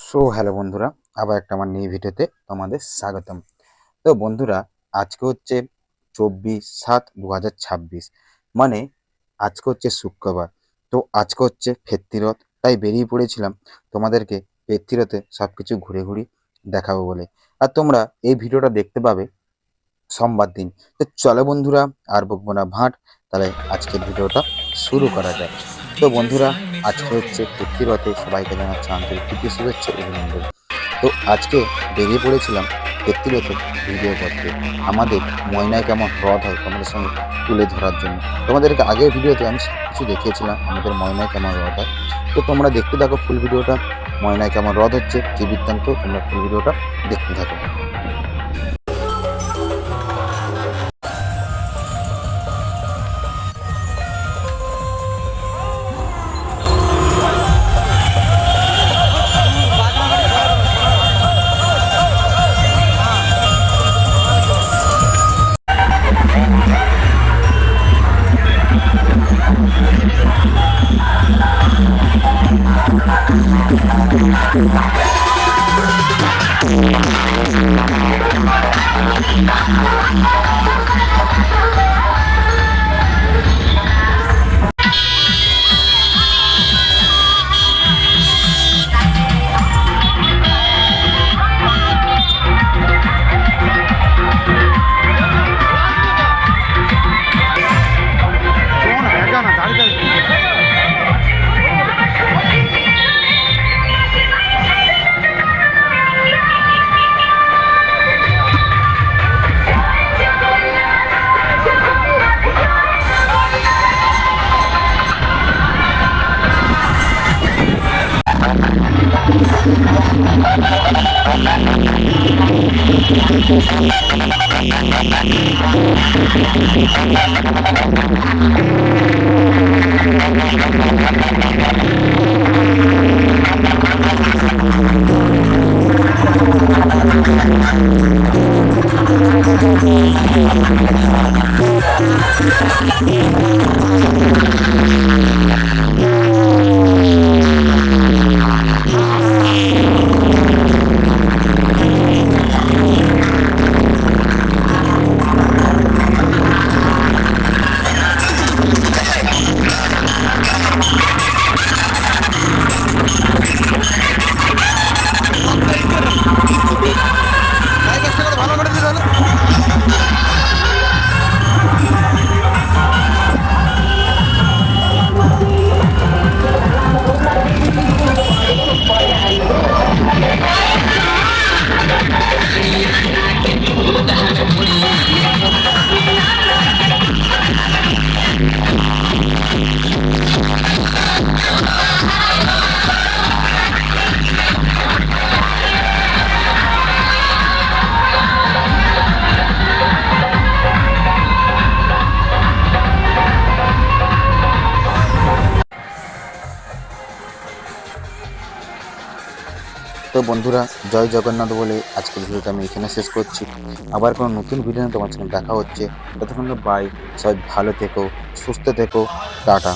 So hello বন্ধুরা, আবার একটা আমার নিউ ভিডিওতে তোমাদের স্বাগতম। তো বন্ধুরা, আজকে হচ্ছে 24/7/2026, মানে আজকে হচ্ছে শুক্রবার। তো আজকে হচ্ছে ফেত্তিরথ, তাই বেরিয়ে পড়েছিলাম তোমাদেরকে ফেত্তিরথে সব কিছু ঘুরে ঘুরি দেখাবো বলে। আর তোমরা এই ভিডিওটা দেখতে পাবে সোমবার দিন। তো চলো বন্ধুরা, আর বকবো না ভাট, তাহলে আজকের ভিডিওটা শুরু করা যায়। তো বন্ধুরা, আজকে হচ্ছে ফেত্তিরথে, সবাইকে জানাচ্ছি আন্তরিক প্রীতি শুভেচ্ছা অভিনন্দন। তো আজকে বেরিয়ে পড়েছিলাম ফেত্তিরথে ভিডিও করতে, আমাদের ময়নায় কেমন হ্রদ হয় তোমাদের সঙ্গে তুলে ধরার জন্য। তোমাদেরকে আগের ভিডিওতে আমি সব কিছু দেখিয়েছিলাম আমাদের ময়নায় কেমন হ্রদ হয়। তো তোমরা দেখতে থাকো ফুল ভিডিওটা, ময়নায় কেমন হ্রদ হচ্ছে কী বৃত্তান্ত, তোমরা ফুল ভিডিওটা দেখতে থাকো। তো বন্ধুরা, জয় জগন্নাথ বলে আজকের ভিডিওটা আমি এখানে শেষ করছি। আবার কোনো নতুন ভিডিও তোমার সঙ্গে দেখা হচ্ছে। ততক্ষণ বাই, সবাই ভালো থেকো, সুস্থ থেকো, টাটা।